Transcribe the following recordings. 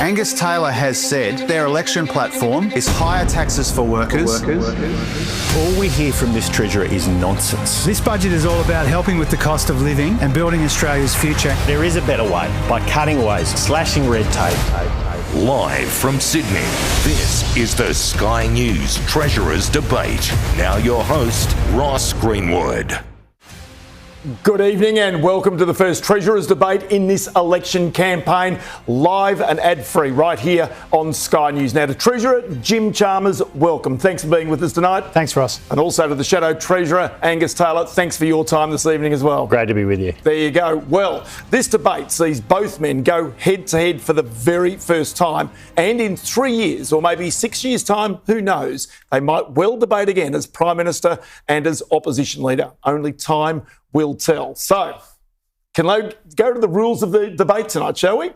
Angus Taylor has said their election platform is higher taxes for workers. All we hear from this Treasurer is nonsense. This budget is all about helping with the cost of living and building Australia's future. There is a better way, by cutting waste, slashing red tape. Live from Sydney, this is the Sky News Treasurers Debate. Now your host, Ross Greenwood. Good evening and welcome to the first Treasurers Debate in this election campaign, live and ad-free right here on Sky News. Now to Treasurer Jim Chalmers, welcome. Thanks for being with us tonight. Thanks, Ross. And also to the Shadow Treasurer, Angus Taylor, thanks for your time this evening as well. Great to be with you. There you go. Well, this debate sees both men go head-to-head for the very first time, and in 3 years or maybe 6 years' time, who knows, they might well debate again as Prime Minister and as Opposition Leader. Only time will tell. So, can I go to the rules of the debate tonight, shall we?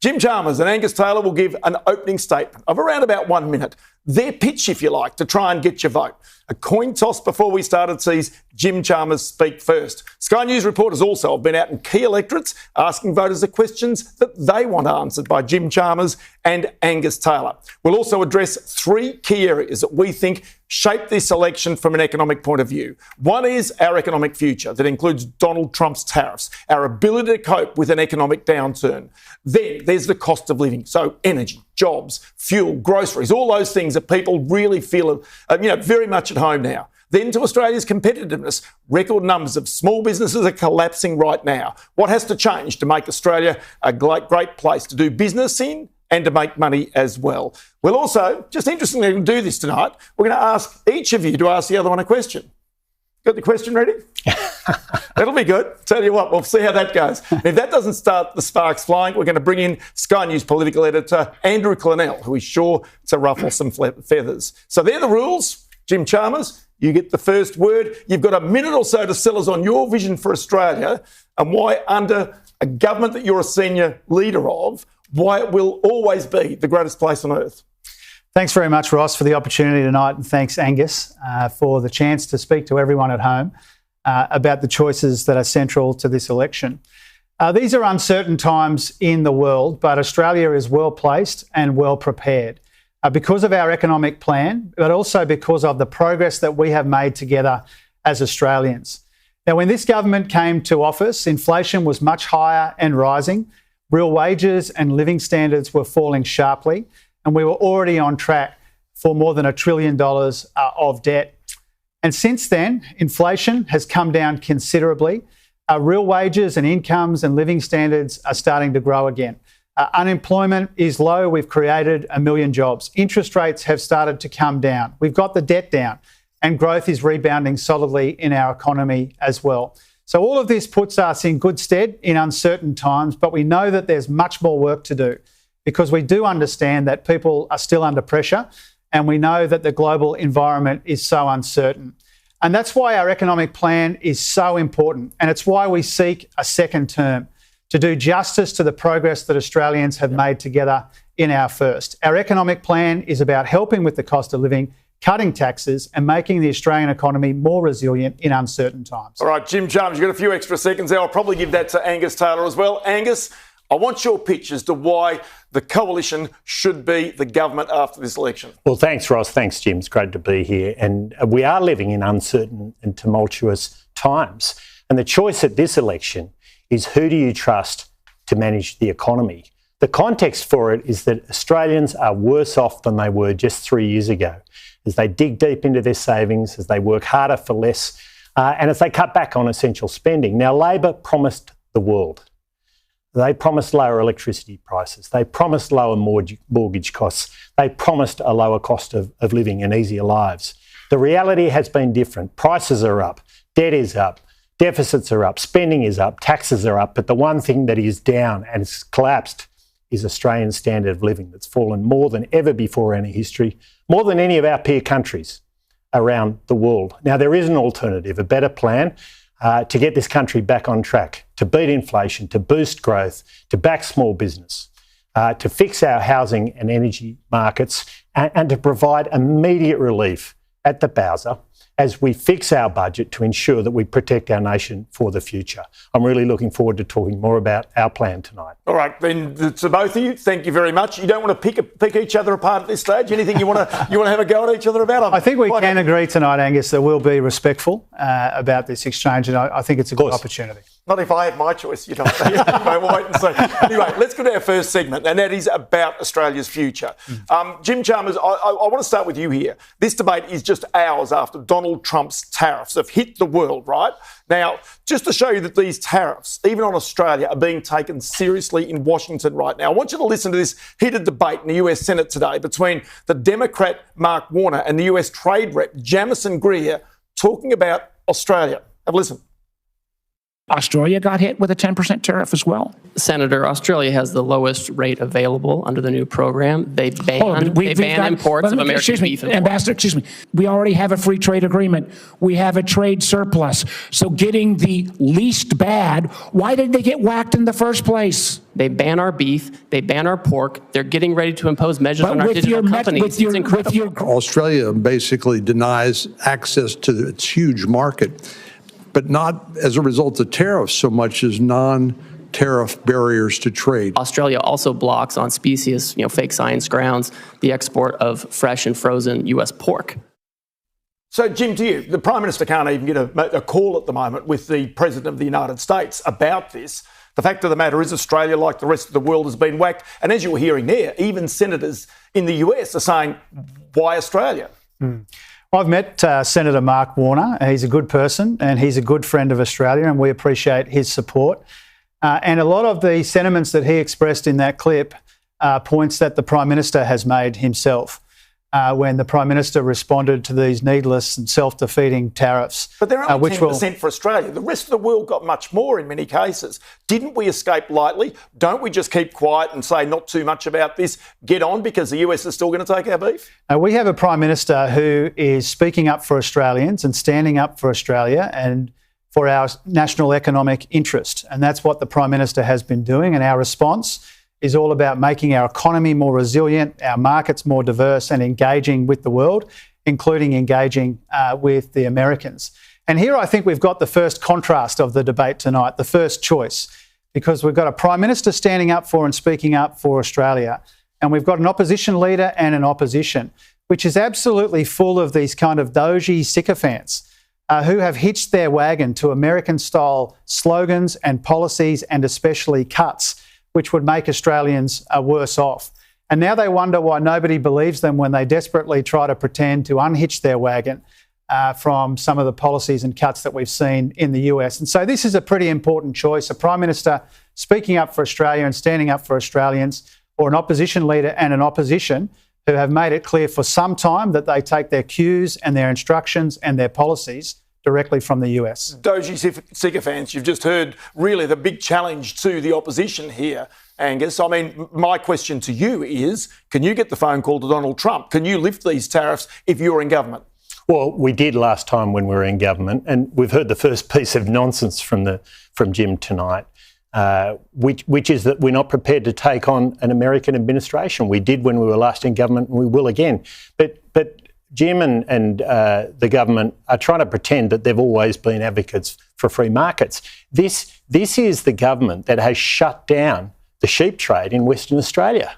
Jim Chalmers and Angus Taylor will give an opening statement of around about 1 minute. Their pitch, if you like, to try and get your vote. A coin toss before we started sees Jim Chalmers speak first. Sky News reporters also have been out in key electorates asking voters the questions that they want answered by Jim Chalmers and Angus Taylor. We'll also address three key areas that we think shape this election from an economic point of view. One is our economic future that includes Donald Trump's tariffs, our ability to cope with an economic downturn. Then there's the cost of living, so energy, jobs, fuel, groceries, all those things that people really feel very much at home now. Then to Australia's competitiveness. Record numbers of small businesses are collapsing right now. What has to change to make Australia a great place to do business in and to make money as well? We'll also, just interestingly, do this tonight. We're going to ask each of you to ask the other one a question. Got the question ready? That'll be good. Tell you what, we'll see how that goes. And if that doesn't start the sparks flying, we're going to bring in Sky News political editor Andrew Clennell, who is sure to ruffle some feathers. So they're the rules. Jim Chalmers, you get the first word. You've got a minute or so to sell us on your vision for Australia and why, under a government that you're a senior leader of, why it will always be the greatest place on earth. Thanks very much, Ross, for the opportunity tonight, and thanks, Angus, for the chance to speak to everyone at home about the choices that are central to this election. These are uncertain times in the world, but Australia is well placed and well prepared because of our economic plan, but also because of the progress that we have made together as Australians. Now, when this government came to office, inflation was much higher and rising. Real wages and living standards were falling sharply, and we were already on track for more than $1 trillion of debt. And since then, inflation has come down considerably. Real wages and incomes and living standards are starting to grow again. Unemployment is low. We've created 1 million jobs. Interest rates have started to come down. We've got the debt down, and growth is rebounding solidly in our economy as well. So all of this puts us in good stead in uncertain times, but we know that there's much more work to do because we do understand that people are still under pressure, and we know that the global environment is so uncertain. And that's why our economic plan is so important, and it's why we seek a second term to do justice to the progress that Australians have made together in our first. Our economic plan is about helping with the cost of living, cutting taxes and making the Australian economy more resilient in uncertain times. All right, Jim Chalmers, you've got a few extra seconds there. I'll probably give that to Angus Taylor as well. Angus, I want your pitch as to why the coalition should be the government after this election. Well, thanks, Ross. Thanks, Jim. It's great to be here. And we are living in uncertain and tumultuous times. And the choice at this election is who do you trust to manage the economy? The context for it is that Australians are worse off than they were just 3 years ago as they dig deep into their savings, as they work harder for less, and as they cut back on essential spending. Now, Labor promised the world. They promised lower electricity prices. They promised lower mortgage costs. They promised a lower cost of living and easier lives. The reality has been different. Prices are up, debt is up, deficits are up, spending is up, taxes are up. But the one thing that is down and has collapsed is Australian standard of living that's fallen more than ever before in our history, more than any of our peer countries around the world. Now, there is an alternative, a better plan to get this country back on track, to beat inflation, to boost growth, to back small business, to fix our housing and energy markets, and to provide immediate relief at the Bowser as we fix our budget to ensure that we protect our nation for the future. I'm really looking forward to talking more about our plan tonight. All right, then to both of you, thank you very much. You don't want to pick each other apart at this stage? Anything you want to have a go at each other about? I think we can agree tonight, Angus, that we'll be respectful about this exchange, and I think it's a good opportunity. Not if I had my choice, you know. Anyway, we'll wait and see. Anyway, let's go to our first segment, and that is about Australia's future. Jim Chalmers, I want to start with you here. This debate is just hours after Donald Trump's tariffs have hit the world, right? Now, just to show you that these tariffs, even on Australia, are being taken seriously in Washington right now, I want you to listen to this heated debate in the US Senate today between the Democrat Mark Warner and the US Trade Rep Jamison Greer talking about Australia. Have a listen. Australia got hit with a 10% tariff as well. Senator, Australia has the lowest rate available under the new program. They ban imports of American beef. Ambassador, excuse me. We already have a free trade agreement. We have a trade surplus. So getting the least bad, why did they get whacked in the first place? They ban our beef. They ban our pork. They're getting ready to impose measures on our digital companies. It's incredible. Australia basically denies access to its huge market, but not as a result of tariffs so much as non-tariff barriers to trade. Australia also blocks on specious, fake science grounds, the export of fresh and frozen U.S. pork. So, Jim, to you, the Prime Minister can't even get a call at the moment with the President of the United States about this. The fact of the matter is Australia, like the rest of the world, has been whacked. And as you were hearing there, even senators in the US are saying, why Australia? I've met Senator Mark Warner. He's a good person and he's a good friend of Australia, and we appreciate his support. And a lot of the sentiments that he expressed in that clip points that the Prime Minister has made himself when the Prime Minister responded to these needless and self-defeating tariffs. But they're only 10% for Australia. The rest of the world got much more in many cases. Didn't we escape lightly? Don't we just keep quiet and say not too much about this, get on, because the US is still going to take our beef? We have a Prime Minister who is speaking up for Australians and standing up for Australia and for our national economic interest. And that's what the Prime Minister has been doing. And our response is all about making our economy more resilient, our markets more diverse, and engaging with the world, including engaging with the Americans. And here I think we've got the first contrast of the debate tonight, the first choice, because we've got a Prime Minister standing up for and speaking up for Australia, and we've got an opposition leader and an opposition, which is absolutely full of these kind of doji sycophants who have hitched their wagon to American-style slogans and policies, and especially cuts, which would make Australians worse off. And now they wonder why nobody believes them when they desperately try to pretend to unhitch their wagon from some of the policies and cuts that we've seen in the US. And so this is a pretty important choice, a Prime Minister speaking up for Australia and standing up for Australians, or an opposition leader and an opposition who have made it clear for some time that they take their cues and their instructions and their policies directly from the US. Doji sycophants, you've just heard really the big challenge to the opposition here, Angus. I mean, my question to you is, can you get the phone call to Donald Trump? Can you lift these tariffs if you're in government? Well, we did last time when we were in government, and we've heard the first piece of nonsense from Jim tonight, which is that we're not prepared to take on an American administration. We did when we were last in government, and we will again. But Jim and the government are trying to pretend that they've always been advocates for free markets. This is the government that has shut down the sheep trade in Western Australia.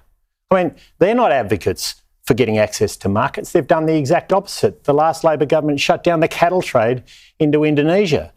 I mean, they're not advocates for getting access to markets. They've done the exact opposite. The last Labor government shut down the cattle trade into Indonesia.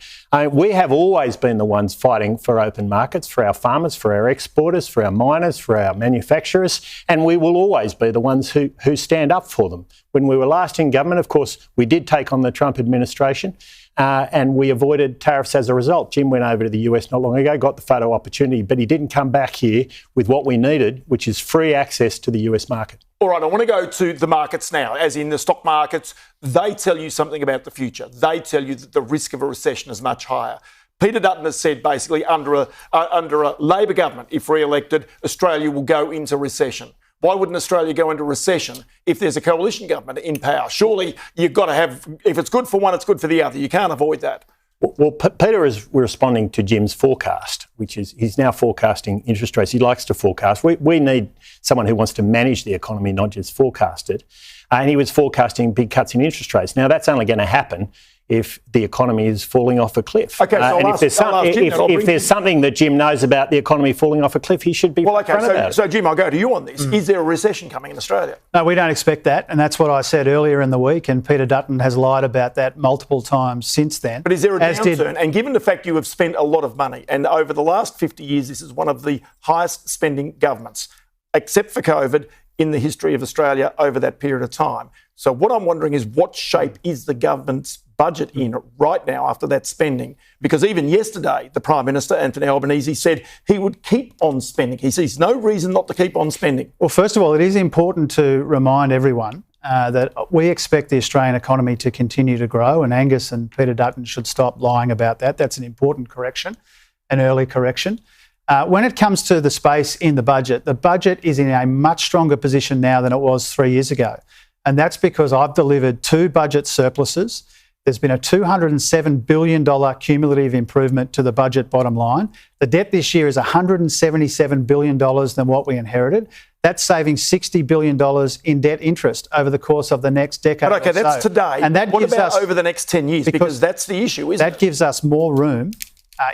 We have always been the ones fighting for open markets for our farmers, for our exporters, for our miners, for our manufacturers, and we will always be the ones who stand up for them. When we were last in government, of course, we did take on the Trump administration and we avoided tariffs as a result. Jim went over to the US not long ago, got the photo opportunity, but he didn't come back here with what we needed, which is free access to the US market. All right, I want to go to the markets now, as in the stock markets. They tell you something about the future. They tell you that the risk of a recession is much higher. Peter Dutton has said basically under a Labor government, if re-elected, Australia will go into recession. Why wouldn't Australia go into recession if there's a coalition government in power? Surely you've got to have, if it's good for one, it's good for the other. You can't avoid that. Well, Peter is responding to Jim's forecast, which is he's now forecasting interest rates. He likes to forecast. We need someone who wants to manage the economy, not just forecast it. And he was forecasting big cuts in interest rates. Now, that's only going to happen if the economy is falling off a cliff. Okay, so if there's something that Jim knows about the economy falling off a cliff, he should be front of that. So Jim, I'll go to you on this. Is there a recession coming in Australia? No, we don't expect that, and that's what I said earlier in the week, and Peter Dutton has lied about that multiple times since then. But is there a downturn? And given the fact you have spent a lot of money, and over the last 50 years, this is one of the highest spending governments, except for COVID, in the history of Australia over that period of time. So what I'm wondering is what shape is the government's budget in right now after that spending? Because even yesterday, the Prime Minister, Anthony Albanese, said he would keep on spending. He sees no reason not to keep on spending. Well, first of all, it is important to remind everyone that we expect the Australian economy to continue to grow, and Angus and Peter Dutton should stop lying about that. That's an important correction, an early correction. When it comes to the space in the budget is in a much stronger position now than it was 3 years ago. And that's because I've delivered 2 budget surpluses. There's been a $207 billion cumulative improvement to the budget bottom line. The debt this year is $177 billion than what we inherited. That's saving $60 billion in debt interest over the course of the next decade. But okay, that's today. And that what gives about us, over the next 10 years? Because that's the issue, isn't it? That gives us more room,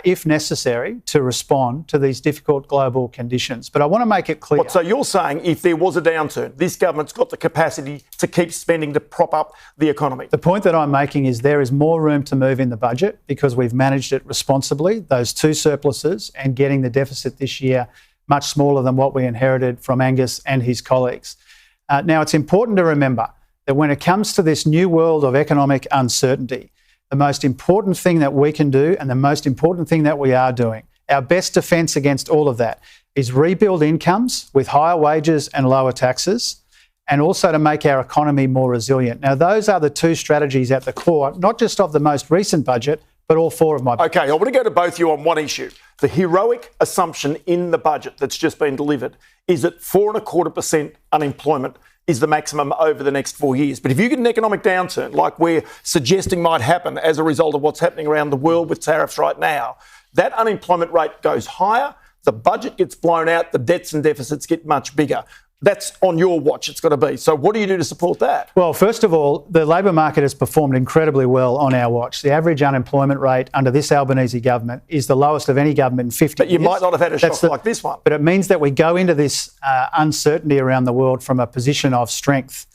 if necessary, to respond to these difficult global conditions. But I want to make it clear. So you're saying if there was a downturn, this government's got the capacity to keep spending to prop up the economy? The point that I'm making is there is more room to move in the budget because we've managed it responsibly, those 2 surpluses, and getting the deficit this year much smaller than what we inherited from Angus and his colleagues. Now, it's important to remember that when it comes to this new world of economic uncertainty, the most important thing that we can do and the most important thing that we are doing, our best defence against all of that, is rebuild incomes with higher wages and lower taxes, and also to make our economy more resilient. Now, those are the 2 strategies at the core, not just of the most recent budget, but all 4 of my budgets. Okay, I want to go to both of you on one issue. The heroic assumption in the budget that's just been delivered is that 4.25% unemployment is the maximum over the next 4 years. But if you get an economic downturn, like we're suggesting might happen as a result of what's happening around the world with tariffs right now, that unemployment rate goes higher, the budget gets blown out, the debts and deficits get much bigger. That's on your watch, it's got to be. So what do you do to support that? Well, first of all, the labour market has performed incredibly well on our watch. The average unemployment rate under this Albanese government is the lowest of any government in 50 years. But you might not have had a shock like this one. But it means that we go into this uncertainty around the world from a position of strength.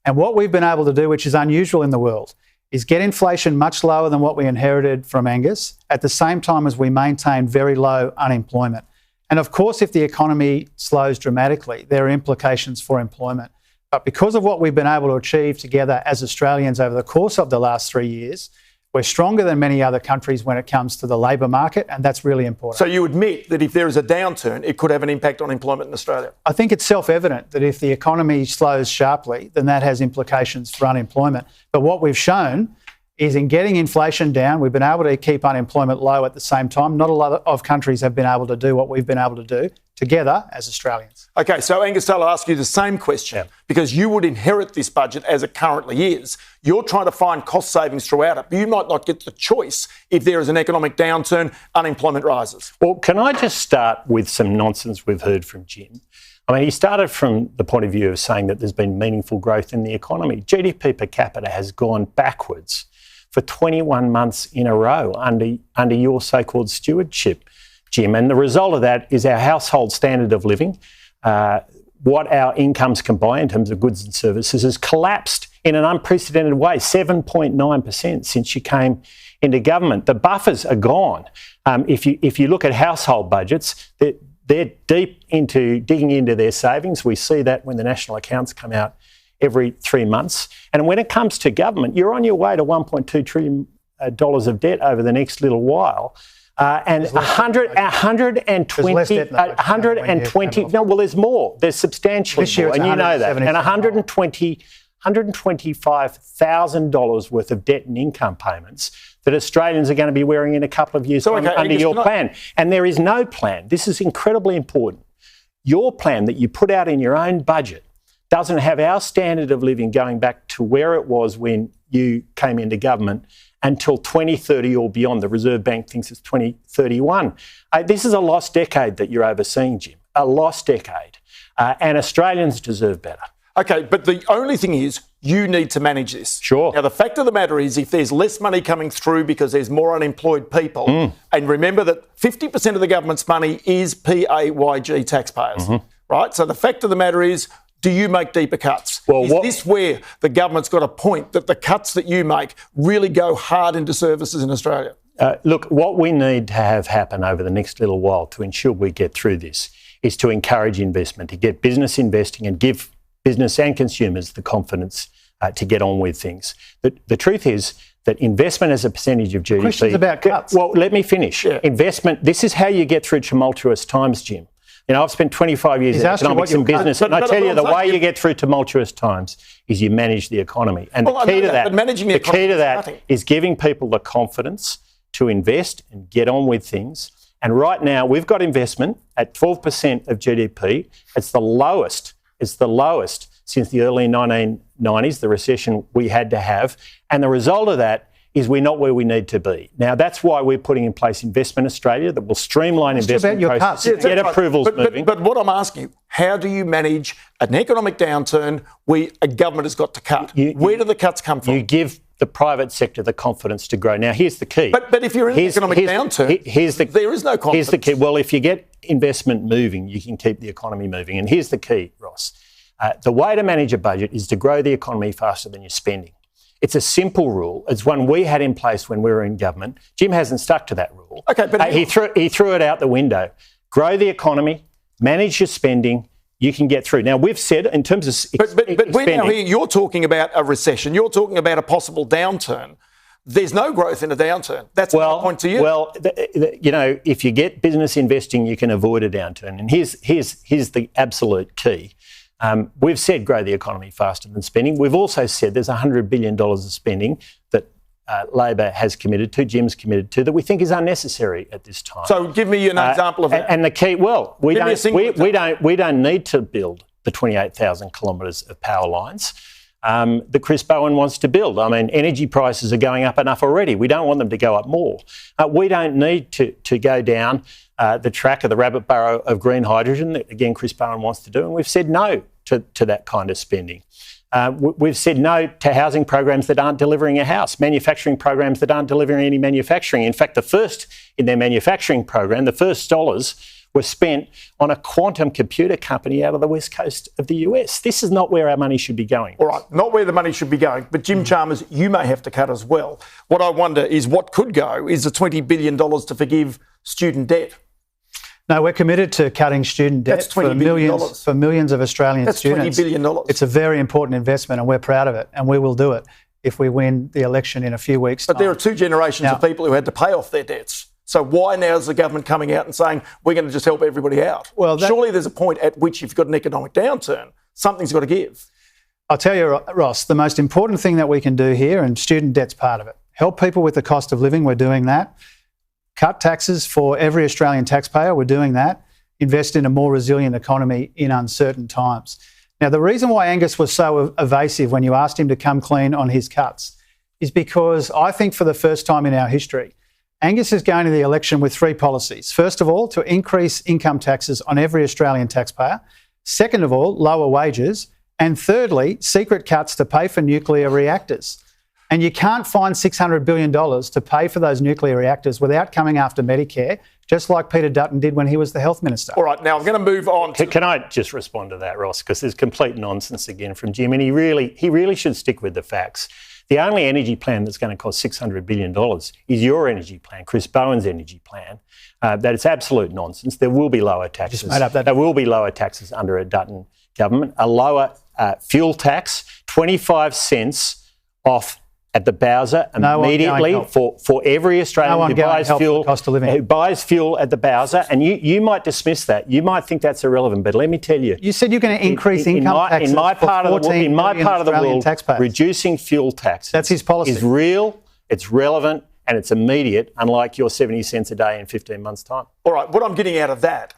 And what we've been able to do, which is unusual in the world, is get inflation much lower than what we inherited from Angus at the same time as we maintain very low unemployment. And of course, if the economy slows dramatically, there are implications for employment. But because of what we've been able to achieve together as Australians over the course of the last 3 years, we're stronger than many other countries when it comes to the labour market, and that's really important. So you admit that if there is a downturn, it could have an impact on employment in Australia? I think it's self-evident that if the economy slows sharply, then that has implications for unemployment. But what we've shown is in getting inflation down, we've been able to keep unemployment low at the same time. Not a lot of countries have been able to do what we've been able to do together as Australians. Okay, so Angus, I'll ask you the same question because you would inherit this budget as it currently is. You're trying to find cost savings throughout it, but you might not get the choice if there is an economic downturn, unemployment rises. Well, can I just start with some nonsense we've heard from Jim? I mean, he started from the point of view of saying that there's been meaningful growth in the economy. GDP per capita has gone backwards for 21 months in a row under your so-called stewardship, Jim. And the result of that is our household standard of living, what our incomes can buy in terms of goods and services, has collapsed in an unprecedented way, 7.9% since you came into government. The buffers are gone. If you look at household budgets, they're deep into digging into their savings. We see that when the national accounts come out every 3 months. And when it comes to government, you're on your way to $1.2 trillion of debt over the next little while. And 120, no, well, there's more. There's substantially more, and you know that. And $125,000 worth of debt and income payments that Australians are going to be wearing in a couple of years under your plan. And there is no plan. This is incredibly important. Your plan that you put out in your own budget doesn't have our standard of living going back to where it was when you came into government until 2030 or beyond. The Reserve Bank thinks it's 2031. This is a lost decade that you're overseeing, Jim, a lost decade. And Australians deserve better. Okay, but the only thing is you need to manage this. Sure. Now, the fact of the matter is if there's less money coming through because there's more unemployed people, and remember that 50% of the government's money is PAYG taxpayers, right? So the fact of the matter is, do you make deeper cuts? Well, is this where the government's got a point that the cuts that you make really go hard into services in Australia? Look, what we need to have happen over the next little while to ensure we get through this is to encourage investment, to get business investing and give business and consumers the confidence to get on with things. The truth is that investment as a percentage of GDP... Questions about cuts. Well, let me finish. Yeah. Investment, this is how you get through tumultuous times, Jim. You know, I've spent 25 years in economics and business, and I tell you the way you get through tumultuous times is you manage the economy. And the key to that is giving people the confidence to invest and get on with things. And right now, we've got investment at 12% of GDP. It's the lowest since the early 1990s, the recession we had to have. And the result of that is we're not where we need to be. Now, that's why we're putting in place Investment Australia that will streamline investment processes, get approvals moving. But what I'm asking you, how do you manage an economic downturn where a government has got to cut? Where do the cuts come from? You give the private sector the confidence to grow. Now, here's the key. But if you're in an economic downturn, there is no confidence. Here's the key. Well, if you get investment moving, you can keep the economy moving. And here's the key, Ross. The way to manage a budget is to grow the economy faster than you're spending. It's a simple rule. It's one we had in place when we were in government. Jim hasn't stuck to that rule. Okay, but he threw it out the window. Grow the economy, manage your spending. You can get through. Now, we've said in terms of But we're now here, you're talking about a recession. You're talking about a possible downturn. There's no growth in a downturn. That's my point to you. Well, you know, if you get business investing, you can avoid a downturn. And here's the absolute key. We've said grow the economy faster than spending. We've also said there's $100 billion of spending that Labor has committed to, Jim's committed to, that we think is unnecessary at this time. So give me an example of that. And the key, well, we don't need to build the 28,000 kilometres of power lines that Chris Bowen wants to build. I mean, energy prices are going up enough already. We don't want them to go up more. We don't need to go down the track of the rabbit burrow of green hydrogen that, again, Chris Bowen wants to do. And we've said no to that kind of spending. We've said no to housing programs that aren't delivering a house, manufacturing programs that aren't delivering any manufacturing. In fact, the first in their manufacturing program, the first dollars were spent on a quantum computer company out of the west coast of the US. This is not where our money should be going. All right, not where the money should be going. But Jim Chalmers, you may have to cut as well. What I wonder is what could go is the $20 billion to forgive student debt. No, we're committed to cutting student debt for millions of Australian students. That's $20 billion. It's a very important investment and we're proud of it and we will do it if we win the election in a few weeks' time. But there are two generations of people who had to pay off their debts. So why now is the government coming out and saying we're going to just help everybody out? Well, surely there's a point at which if you've got an economic downturn, something's got to give. I'll tell you, Ross, the most important thing that we can do here, and student debt's part of it, help people with the cost of living, we're doing that. Cut taxes for every Australian taxpayer, we're doing that. Invest in a more resilient economy in uncertain times. Now, the reason why Angus was so evasive when you asked him to come clean on his cuts is because I think for the first time in our history, Angus is going to the election with three policies. First of all, to increase income taxes on every Australian taxpayer. Second of all, lower wages. And thirdly, secret cuts to pay for nuclear reactors. And you can't find $600 billion to pay for those nuclear reactors without coming after Medicare, just like Peter Dutton did when he was the health minister. All right, now I'm going to move on. Can I just respond to that, Ross? Because there's complete nonsense again from Jim, and he really should stick with the facts. The only energy plan that's going to cost $600 billion is your energy plan, Chris Bowen's energy plan. That is absolute nonsense. There will be lower taxes. Just made up that. There will be lower taxes under a Dutton government. A lower fuel tax, 25 cents off at the Bowser immediately for every Australian who buys fuel at the Bowser. And you might dismiss that. You might think that's irrelevant, but let me tell you. You said you're going to increase income taxes in my part of the world, taxpayers. reducing fuel taxes. That's his policy. Is real, it's relevant, and it's immediate, unlike your 70 cents a day in 15 months' time. All right, what I'm getting out of that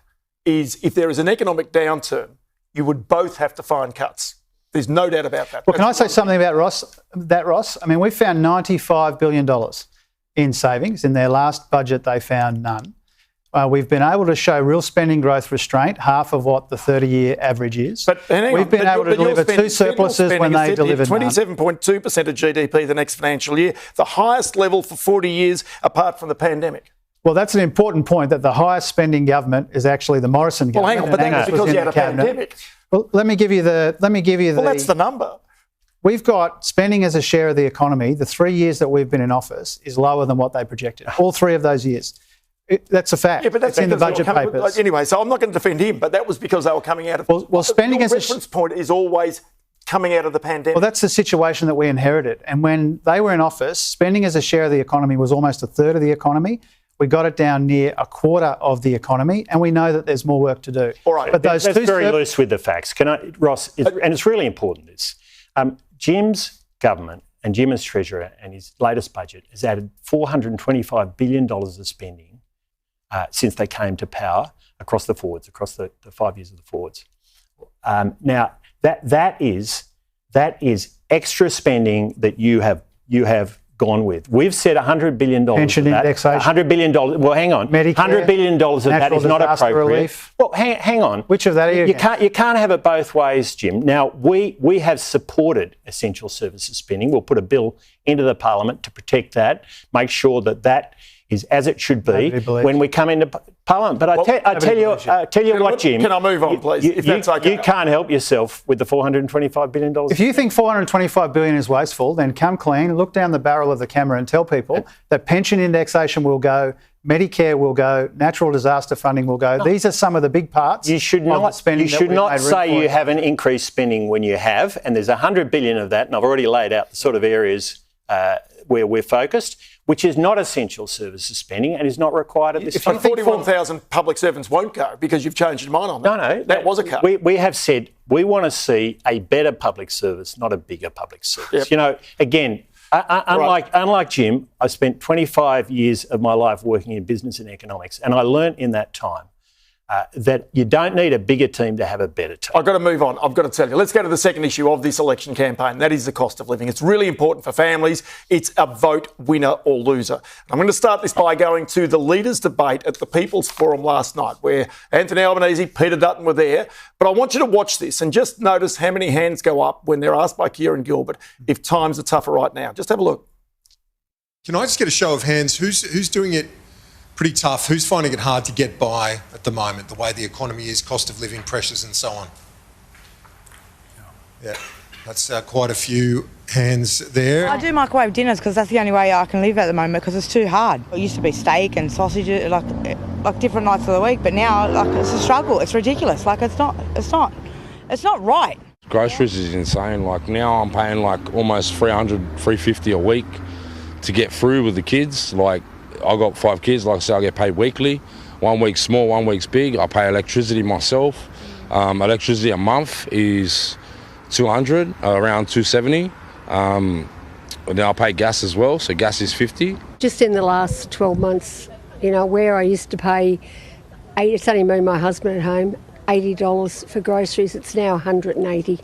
is if there is an economic downturn, you would both have to find cuts. There's no doubt about that. Well, can I say something about Ross? I mean, we found $95 billion in savings. In their last budget, they found none. We've been able to show real spending growth restraint, half of what the 30-year average is. But we've been able to deliver two surpluses when they delivered none. 27.2% of GDP the next financial year, the highest level for 40 years apart from the pandemic. Well, that's an important point, that the highest spending government is actually the Morrison government. Well, hang on, but that was because you had a pandemic. Well, let me give you the. Well, that's the number. We've got spending as a share of the economy. The 3 years that we've been in office is lower than what they projected. All 3 of those years. That's a fact. Yeah, but that's in the budget papers. Anyway, so I'm not going to defend him, but that was because they were coming out of. Well, spending your as a reference point is always coming out of the pandemic. Well, that's the situation that we inherited. And when they were in office, spending as a share of the economy was almost a third of the economy. We got it down near a quarter of the economy, and we know that there's more work to do. All right, but that's very loose with the facts. Ross? And it's really important. This Jim's government and Jim as Treasurer and his latest budget has added $425 billion of spending since they came to power across the forwards, across the 5 years of the forwards. Now that is extra spending that you have gone with. We've said $100 billion. Pension indexation. $100 billion. Well, hang on. Medicare, $100 billion of that is not appropriate. Relief. Well, hang on. Which of that are you can't have it both ways, Jim. Now, we have supported essential services spending. We'll put a bill into the Parliament to protect that, make sure that is as it should be when we come into Parliament. But I tell you what, Jim. Can I move on, please? If that's okay. You can't help yourself with the $425 billion. If you think $425 billion is wasteful, then come clean, look down the barrel of the camera and tell people that pension indexation will go, Medicare will go, natural disaster funding will go. These are some of the big parts. You should not say you haven't increased spending when you have, and there's $100 billion of that, and I've already laid out the sort of areas where we're focused, which is not essential services spending and is not required at this time. 41,000 public servants won't go because you've changed your mind on that. No. That was a cut. We have said we want to see a better public service, not a bigger public service. Yep. You know, again, unlike Jim, I spent 25 years of my life working in business and economics, and I learnt in that time that you don't need a bigger team to have a better team. I've got to move on. I've got to tell you. Let's go to the second issue of this election campaign. That is the cost of living. It's really important for families. It's a vote winner or loser. I'm going to start this by going to the leaders' debate at the People's Forum last night, where Anthony Albanese, Peter Dutton were there. But I want you to watch this and just notice how many hands go up when they're asked by Kieran Gilbert if times are tougher right now. Just have a look. Can I just get a show of hands? Who's doing it pretty tough? Who's finding it hard to get by at the moment, the way the economy is, cost of living pressures and so on? Yeah, that's quite a few hands there. I do microwave dinners because that's the only way I can live at the moment because it's too hard. It used to be steak and sausages, like different nights of the week, but now it's a struggle. It's ridiculous. It's not right. Groceries is insane. Like now I'm paying like almost $300, $350 a week to get through with the kids. Like I've got 5 kids, like I say, I get paid weekly. 1 week's small, 1 week's big. I pay electricity myself. Electricity a month is $200, around $270. Then I pay gas as well, so gas is $50. Just in the last 12 months, you know, where I used to pay, it's only me and my husband at home, $80 for groceries, it's now $180.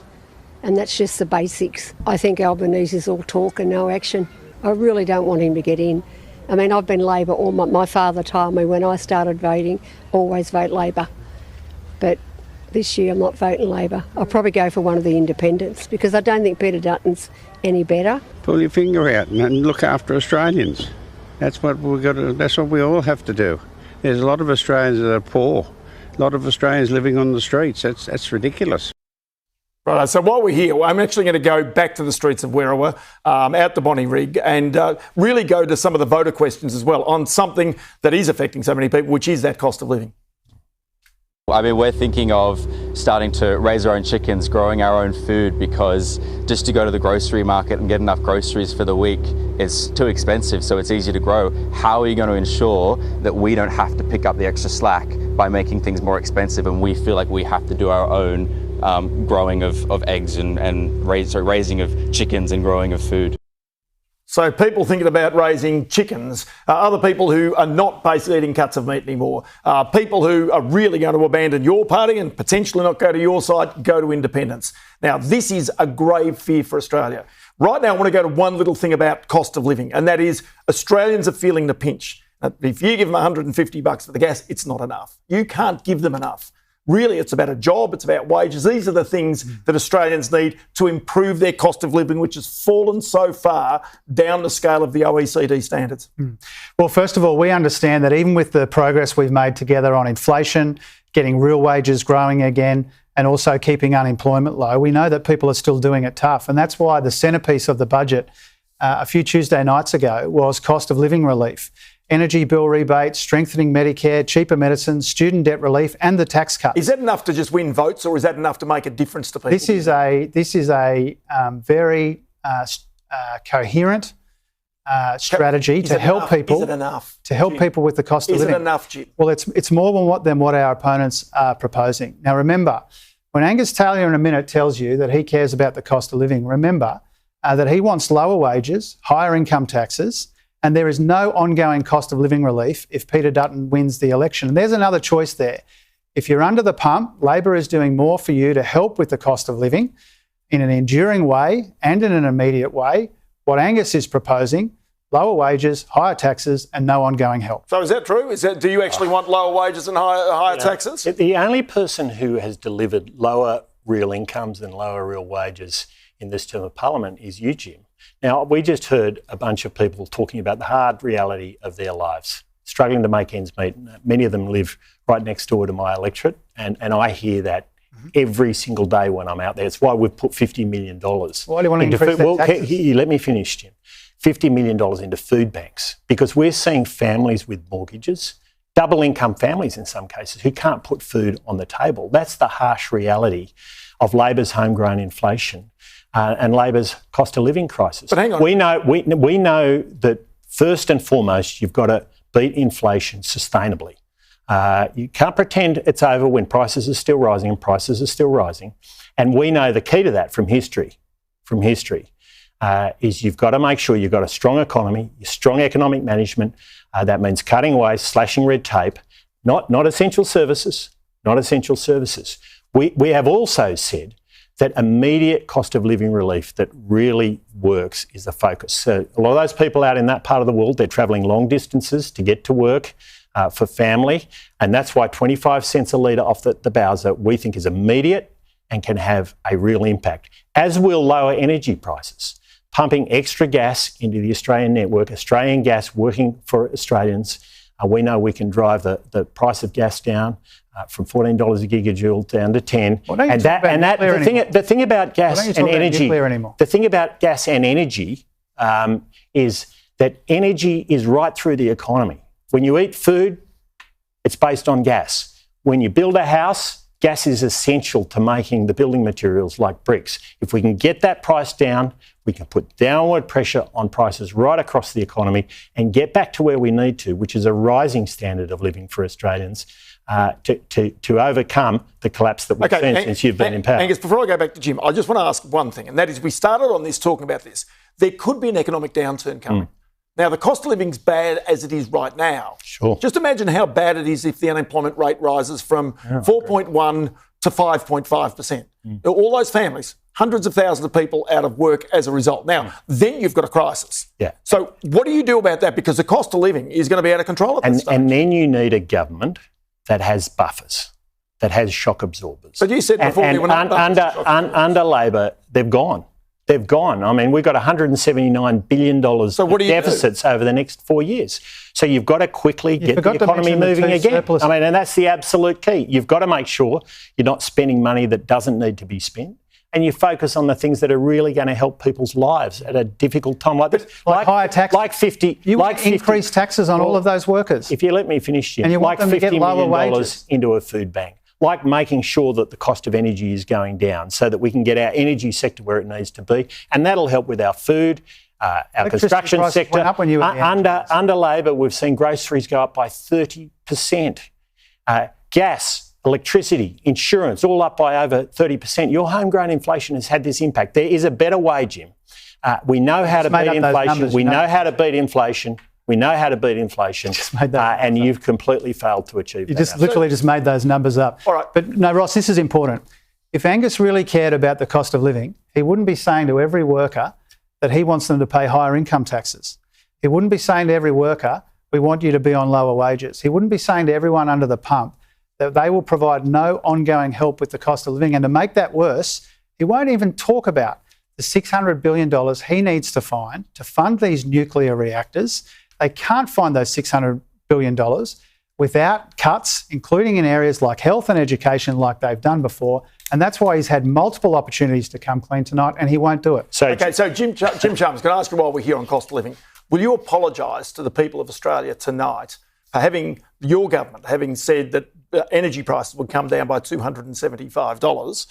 And that's just the basics. I think Albanese is all talk and no action. I really don't want him to get in. I mean, I've been Labor all my father told me when I started voting, always vote Labor. But this year I'm not voting Labor. I'll probably go for one of the independents because I don't think Peter Dutton's any better. Pull your finger out and look after Australians. That's what that's what we all have to do. There's a lot of Australians that are poor. A lot of Australians living on the streets. That's ridiculous. Right, so while we're here, I'm actually going to go back to the streets of Werriwa, out the Bonnie Rig, and really go to some of the voter questions as well on something that is affecting so many people, which is that cost of living. I mean, we're thinking of starting to raise our own chickens, growing our own food, because just to go to the grocery market and get enough groceries for the week is too expensive, so it's easy to grow. How are you going to ensure that we don't have to pick up the extra slack by making things more expensive and we feel like we have to do our own growing of eggs and raising of chickens and growing of food? So people thinking about raising chickens, other people who are not basically eating cuts of meat anymore, people who are really going to abandon your party and potentially not go to your side, go to independence. Now, this is a grave fear for Australia. Right now, I want to go to one little thing about cost of living, and that is Australians are feeling the pinch. If you give them $150 for the gas, it's not enough. You can't give them enough. Really, it's about a job, it's about wages. These are the things that Australians need to improve their cost of living, which has fallen so far down the scale of the OECD standards. Well, first of all, we understand that even with the progress we've made together on inflation, getting real wages growing again, and also keeping unemployment low, we know that people are still doing it tough. And that's why the centrepiece of the budget a few Tuesday nights ago was cost of living relief. Energy bill rebates, strengthening Medicare, cheaper medicines, student debt relief, and the tax cuts. Is that enough to just win votes, or is that enough to make a difference to people? This is a very coherent strategy to help people. Is it enough? To help people with the cost of living. Is it enough, Jim? Well, it's more than what our opponents are proposing. Now, remember, when Angus Taylor in a minute tells you that he cares about the cost of living, remember that he wants lower wages, higher income taxes, and there is no ongoing cost of living relief if Peter Dutton wins the election. And there's another choice there. If you're under the pump, Labor is doing more for you to help with the cost of living in an enduring way and in an immediate way. What Angus is proposing, lower wages, higher taxes and no ongoing help. So is that true? Do you actually want lower wages and higher taxes? The only person who has delivered lower real incomes and lower real wages in this term of Parliament is you, Jim. Now, we just heard a bunch of people talking about the hard reality of their lives, struggling to make ends meet. Many of them live right next door to my electorate, and I hear that every single day when I'm out there. It's why we've put $50 million Why do you want to increase their taxes? Let me finish, Jim. $50 million into food banks, because we're seeing families with mortgages, double income families in some cases, who can't put food on the table. That's the harsh reality of Labor's homegrown inflation. And Labor's cost of living crisis. But hang on. We know that first and foremost you've got to beat inflation sustainably. You can't pretend it's over when prices are still rising, and prices are still rising. And we know the key to that from history is you've got to make sure you've got a strong economy, strong economic management. That means cutting waste, slashing red tape, not essential services, We have also said that immediate cost of living relief that really works is the focus. So a lot of those people out in that part of the world, they're travelling long distances to get to work for family, and that's why 25 cents a litre off the Bowser we think is immediate and can have a real impact, as will lower energy prices. Pumping extra gas into the Australian network, Australian gas working for Australians, we know we can drive the price of gas down from $14 a gigajoule down to 10. The thing about gas and energy, is that energy is right through the economy. When you eat food, it's based on gas. When you build a house, gas is essential to making the building materials like bricks. If we can get that price down, we can put downward pressure on prices right across the economy and get back to where we need to, which is a rising standard of living for Australians, to overcome the collapse that we've seen since you've been in power. Angus, before I go back to Jim, I just want to ask one thing, and that is we started on this talking about this. There could be an economic downturn coming. Now, the cost of living's bad as it is right now. Sure. Just imagine how bad it is if the unemployment rate rises from 4.1 to 5.5%. All those families, hundreds of thousands of people out of work as a result. Now, then you've got a crisis. Yeah. So what do you do about that? Because the cost of living is going to be out of control at this stage. And then you need a government that has buffers, that has shock absorbers. But you said before there were not buffers. Under Labor, they've gone. I mean, we've got $179 billion deficits over the next 4 years. So you've got to quickly get the economy moving again. Surplus. I mean, and that's the absolute key. You've got to make sure you're not spending money that doesn't need to be spent, and you focus on the things that are really going to help people's lives at a difficult time like this. Like higher taxes. Like 50. You want to increase taxes on all of those workers. If you let me finish, Jim. And you want them to get lower wages. Into a food bank. Like making sure that the cost of energy is going down so that we can get our energy sector where it needs to be. And that'll help with our food, our construction sector. Went up when you were under Labor, we've seen groceries go up by 30%. Gas electricity, insurance, all up by over 30%. Your homegrown inflation has had this impact. There is a better way, Jim. We know how to beat inflation. We know how to beat inflation. We know how to beat inflation. And you've completely failed to achieve that. You just literally just made those numbers up. All right. But no, Ross, this is important. If Angus really cared about the cost of living, he wouldn't be saying to every worker that he wants them to pay higher income taxes. He wouldn't be saying to every worker, we want you to be on lower wages. He wouldn't be saying to everyone under the pump that they will provide no ongoing help with the cost of living. And to make that worse, he won't even talk about the $600 billion he needs to find to fund these nuclear reactors. They can't find those $600 billion without cuts, including in areas like health and education like they've done before. And that's why he's had multiple opportunities to come clean tonight and he won't do it. So Jim Chalmers, can I ask you while we're here on cost of living, will you apologise to the people of Australia tonight for having your government having said that energy prices would come down by $275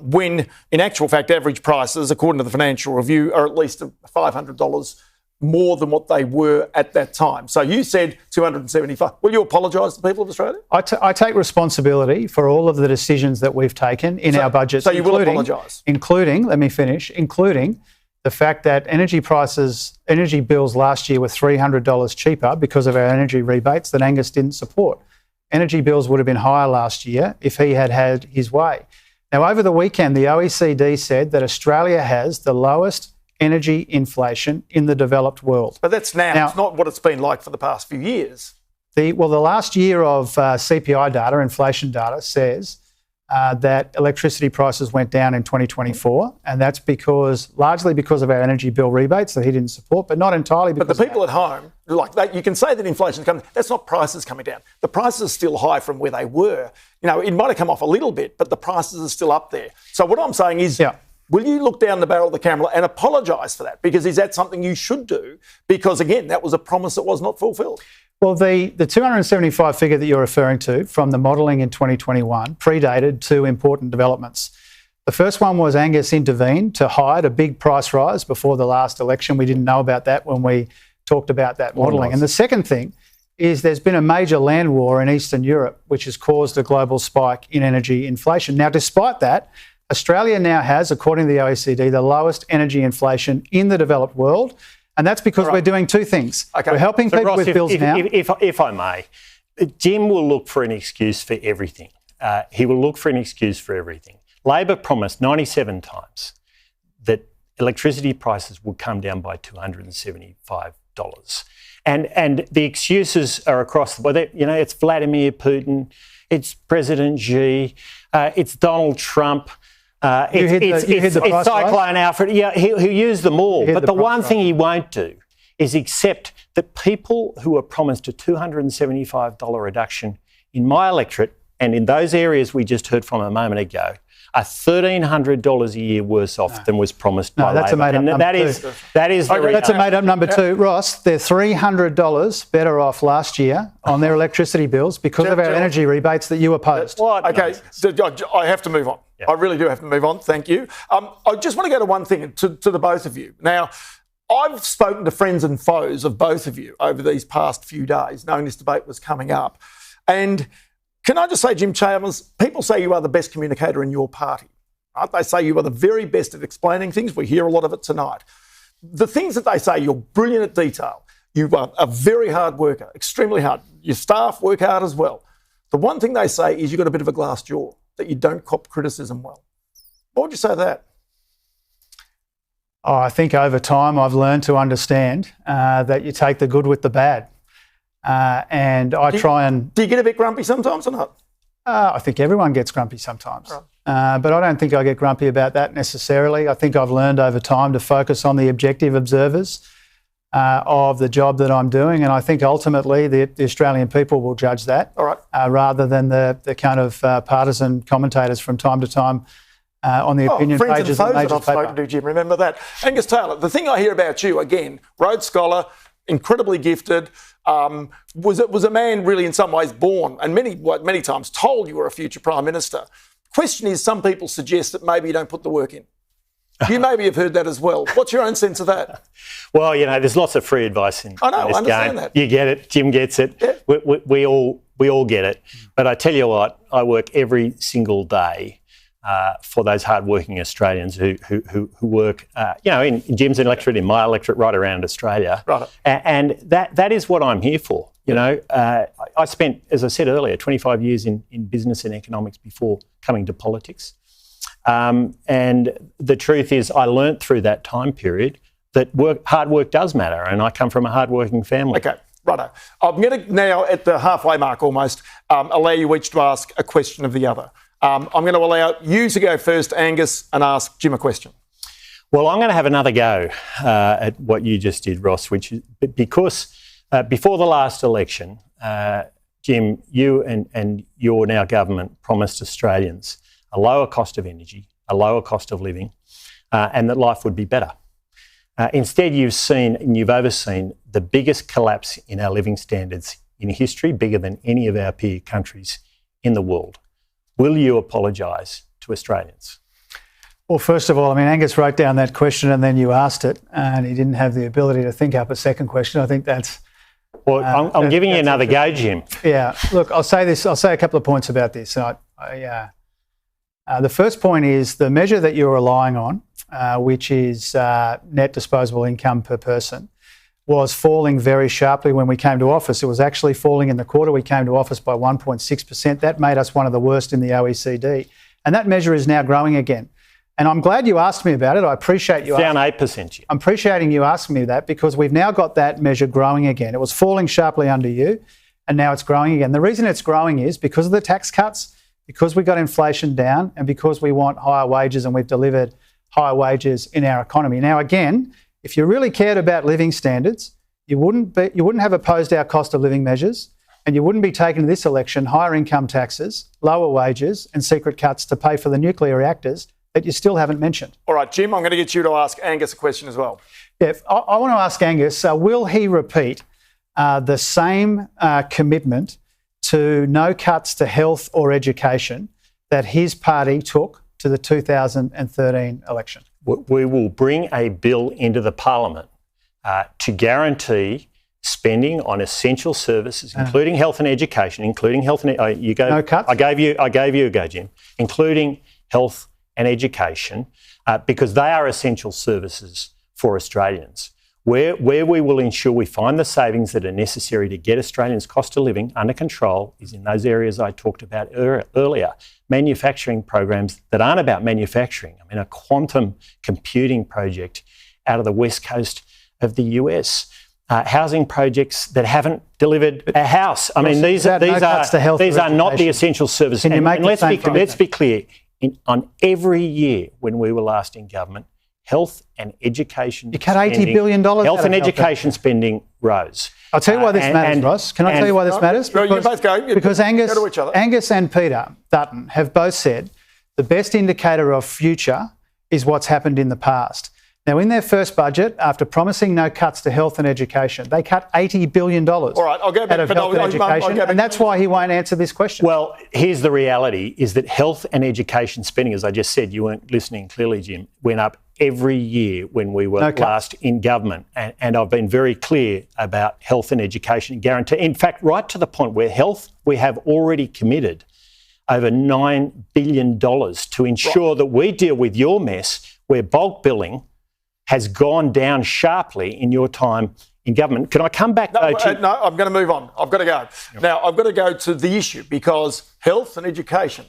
when, in actual fact, average prices, according to the Financial Review, are at least $500 more than what they were at that time? So you said $275. Will you apologise to the people of Australia? I take responsibility for all of the decisions that we've taken in our budget. So you will apologise? Including the fact that energy bills last year were $300 cheaper because of our energy rebates that Angus didn't support. Energy bills would have been higher last year if he had had his way. Now, over the weekend, the OECD said that Australia has the lowest energy inflation in the developed world. But that's now it's not what it's been like for the past few years. The last year of CPI data, inflation data, says that electricity prices went down in 2024, and that's largely because of our energy bill rebates that he didn't support, but not entirely because. But the people at home, like that, you can say that inflation's coming. That's not prices coming down. The prices are still high from where they were. You know, it might have come off a little bit, but the prices are still up there. So what I'm saying is, will you look down the barrel of the camera and apologise for that? Because is that something you should do? Because again, that was a promise that was not fulfilled. Well, the 275 figure that you're referring to from the modelling in 2021 predated two important developments. The first one was Angus intervened to hide a big price rise before the last election. We didn't know about that when we talked about that modelling. And the second thing is there's been a major land war in Eastern Europe, which has caused a global spike in energy inflation. Now, despite that, Australia now has, according to the OECD, the lowest energy inflation in the developed world. And that's because we're doing two things. Okay. We're helping people Ross, with bills now. If I may, Jim will look for an excuse for everything. He will look for an excuse for everything. Labor promised 97 times that electricity prices would come down by $275. And the excuses are across the board. You know, it's Vladimir Putin, it's President Xi, it's Donald Trump. It's Cyclone Alfred. Yeah, he'll use them all. But the one thing he won't do is accept that people who are promised a $275 reduction in my electorate and in those areas we just heard from a moment ago are $1,300 a year worse off than was promised by Labor. That's a made-up number. That's a made-up number too. Ross, they're $300 better off last year on their electricity bills because of our energy rebates that you opposed. Okay, I have to move on. I really do have to move on. Thank you. I just want to go to one thing, to the both of you. Now, I've spoken to friends and foes of both of you over these past few days, knowing this debate was coming up. And can I just say, Jim Chalmers, people say you are the best communicator in your party. Right? They say you are the very best at explaining things. We hear a lot of it tonight. The things that they say, you're brilliant at detail. You are a very hard worker, extremely hard. Your staff work hard as well. The one thing they say is you've got a bit of a glass jaw, that you don't cop criticism well. What would you say to that? I think over time I've learned to understand that you take the good with the bad. And I try and... Do you get a bit grumpy sometimes or not? I think everyone gets grumpy sometimes. Right. But I don't think I get grumpy about that necessarily. I think I've learned over time to focus on the objective observers of the job that I'm doing. And I think ultimately the Australian people will judge that rather than the kind of partisan commentators from time to time on the opinion pages of the major I've spoken to, Jim, remember that. Angus Taylor, the thing I hear about you, again, Rhodes Scholar, incredibly gifted, was a man really in some ways born and many times told you were a future Prime Minister. Question is, some people suggest that maybe you don't put the work in. You maybe have heard that as well. What's your own sense of that? Well, you know, there's lots of free advice in this game. I understand that. You get it. Jim gets it. Yeah. We all we all get it. But I tell you what, I work every single day for those hard-working Australians who work, in Jim's electorate, in my electorate, right around Australia. Right. And that is what I'm here for. I spent, as I said earlier, 25 years in business and economics before coming to politics. And the truth is, I learnt through that time period that hard work does matter, and I come from a hard-working family. Okay. Righto. I'm going to now, at the halfway mark almost, allow you each to ask a question of the other. I'm going to allow you to go first, Angus, and ask Jim a question. Well, I'm going to have another go at what you just did, Ross, which is because before the last election, Jim, you and your now government promised Australians a lower cost of energy, a lower cost of living, and that life would be better. Instead, you've overseen the biggest collapse in our living standards in history, bigger than any of our peer countries in the world. Will you apologise to Australians? Well, first of all, Angus wrote down that question and then you asked it, and he didn't have the ability to think up a second question. I think that's... Well, I'm giving you another go, Jim. Yeah. Look, I'll say a couple of points about this. The first point is the measure that you're relying on, which is net disposable income per person, was falling very sharply when we came to office. It was actually falling in the quarter we came to office by 1.6%. That made us one of the worst in the OECD. And that measure is now growing again. And I'm glad you asked me about it. I appreciate you. Down 8%. Jim. I'm appreciating you asking me that because we've now got that measure growing again. It was falling sharply under you, and now it's growing again. The reason it's growing is because of the tax cuts, because we got inflation down, and because we want higher wages, and we've delivered higher wages in our economy. Now, again, if you really cared about living standards, you wouldn't have opposed our cost of living measures, and you wouldn't be taking to this election higher income taxes, lower wages, and secret cuts to pay for the nuclear reactors that you still haven't mentioned. All right, Jim, I'm going to get you to ask Angus a question as well. Yeah, I want to ask Angus, will he repeat the same commitment to no cuts to health or education that his party took to the 2013 election? We will bring a bill into the Parliament to guarantee spending on essential services, including health and education, no cuts? I gave you a go, Jim, including health and education, because they are essential services for Australians. Where we will ensure we find the savings that are necessary to get Australians' cost of living under control is in those areas I talked about earlier. Manufacturing programs that aren't about manufacturing. A quantum computing project out of the west coast of the US. Housing projects that haven't delivered a house. These are not the essential services. And let's be clear. On every year when we were last in government, health and education you cut $80 billion. Health and education spending rose. I'll tell you why this matters, Ross. Can I tell you why this matters? Because, you both go. Because Angus and Peter Dutton have both said the best indicator of future is what's happened in the past. Now, in their first budget, after promising no cuts to health and education, they cut $80 billion All right, I'll go back, out of health and education, and that's why he won't answer this question. Well, here's the reality, is that health and education spending, as I just said, you weren't listening clearly, Jim, went up every year when we were last in government. And I've been very clear about health and education guarantee. In fact, right to the point where health, we have already committed over $9 billion to ensure that we deal with your mess where bulk billing has gone down sharply in your time in government. Can I come back, No, I'm going to move on. I've got to go. Yep. Now, I've got to go to the issue because health and education,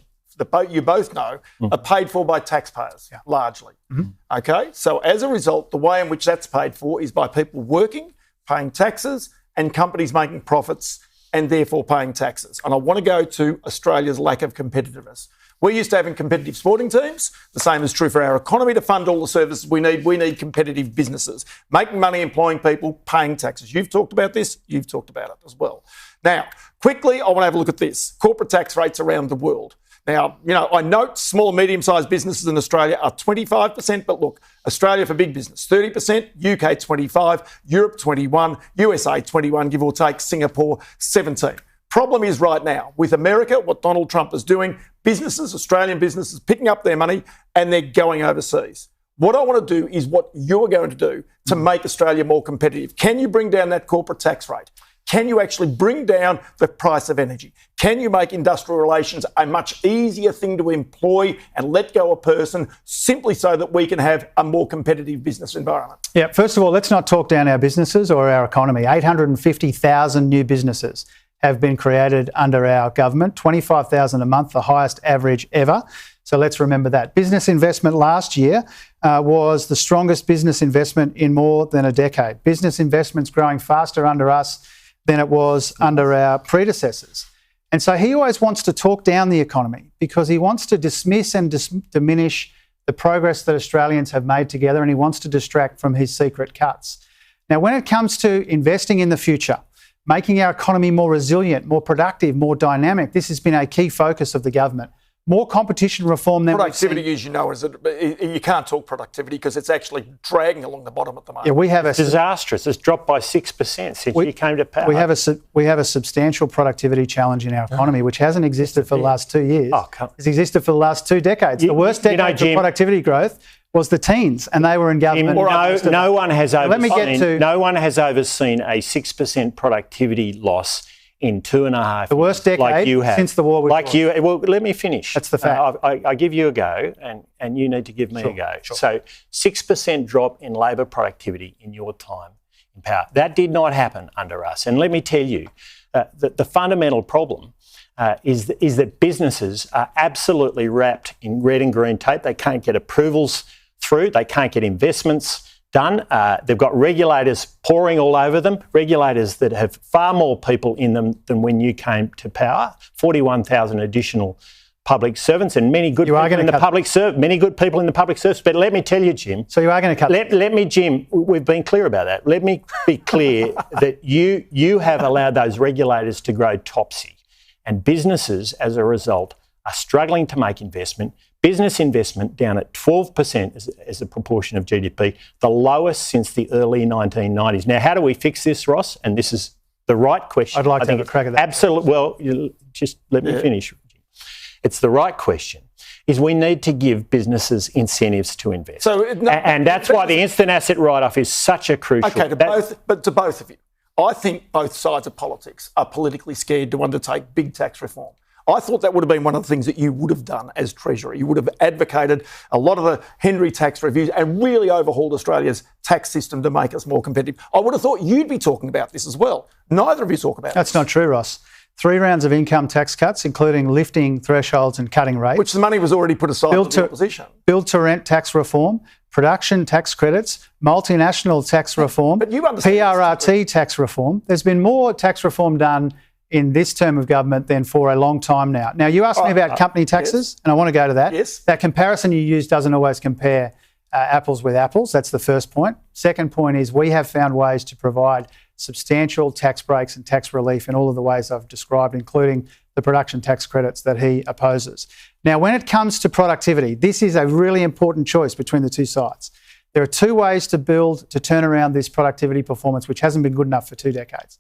you both know, are paid for by taxpayers, largely. Mm-hmm. Okay? So as a result, the way in which that's paid for is by people working, paying taxes, and companies making profits and therefore paying taxes. And I want to go to Australia's lack of competitiveness. We're used to having competitive sporting teams. The same is true for our economy to fund all the services we need. We need competitive businesses, making money, employing people, paying taxes. You've talked about this. You've talked about it as well. Now, quickly, I want to have a look at this. Corporate tax rates around the world. Now, I note small and medium-sized businesses in Australia are 25%, but look, Australia for big business, 30%, UK 25%, Europe 21%, USA 21%, give or take, Singapore 17%. Problem is right now, with America, what Donald Trump is doing, businesses, Australian businesses, picking up their money and they're going overseas. What I want to do is what you're going to do to make Australia more competitive. Can you bring down that corporate tax rate? Can you actually bring down the price of energy? Can you make industrial relations a much easier thing to employ and let go a person simply so that we can have a more competitive business environment? Yeah, first of all, let's not talk down our businesses or our economy. 850,000 new businesses have been created under our government, 25,000 a month, the highest average ever. So let's remember that. Business investment last year was the strongest business investment in more than a decade. Business investment's growing faster under us than it was under our predecessors. And so he always wants to talk down the economy because he wants to dismiss and diminish the progress that Australians have made together, and he wants to distract from his secret cuts. Now, when it comes to investing in the future, making our economy more resilient, more productive, more dynamic, this has been a key focus of the government. More competition reform than productivity, as you know, you can't talk productivity because it's actually dragging along the bottom at the moment. Yeah, it's disastrous. It's dropped by 6% since you came to power. We have a substantial productivity challenge in our economy, which hasn't existed for the last 2 years. It's existed for the last 2 decades. The worst decade of productivity growth was the teens, and they were in government. No one has overseen a 6% productivity loss in 2.5 years. The worst decade like you have. Since the war. Well, let me finish. That's the fact. I give you a go, and you need to give me a go. Sure. So 6% drop in labour productivity in your time in power. That did not happen under us. And let me tell you, that the fundamental problem is that businesses are absolutely wrapped in red and green tape. They can't get approvals through. They can't get investments done. They've got regulators pouring all over them, regulators that have far more people in them than when you came to power, 41,000 additional public servants and many good people in the public service, many good people in the public service. But let me tell you, Jim. So you are going to cut. Let me, Jim, we've been clear about that. Let me be clear that you have allowed those regulators to grow topsy, and businesses, as a result, are struggling to make investment. Business investment down at 12% as a proportion of GDP, the lowest since the early 1990s. Now, how do we fix this, Ross? And this is the right question. I'd like to have a crack at that. Absolutely. Well, just let me finish. It's the right question. Is we need to give businesses incentives to invest. And that's why the instant asset write-off is such a crucial... Okay, to both of you. I think both sides of politics are politically scared to undertake big tax reform. I thought that would have been one of the things that you would have done as Treasurer. You would have advocated a lot of the Henry tax reviews and really overhauled Australia's tax system to make us more competitive. I would have thought you'd be talking about this as well. Neither of you talk about That's not true, Ross. 3 rounds of income tax cuts, including lifting thresholds and cutting rates. Which the money was already put aside for the opposition. Build-to-rent tax reform, production tax credits, multinational tax reform, PRRT tax reform. There's been more tax reform done in this term of government than for a long time now. Now, you asked me about company taxes, and I want to go to that. Yes. That comparison you use doesn't always compare apples with apples. That's the first point. Second point is we have found ways to provide substantial tax breaks and tax relief in all of the ways I've described, including the production tax credits that he opposes. Now, when it comes to productivity, this is a really important choice between the two sides. There are 2 ways to turn around this productivity performance, which hasn't been good enough for 2 decades.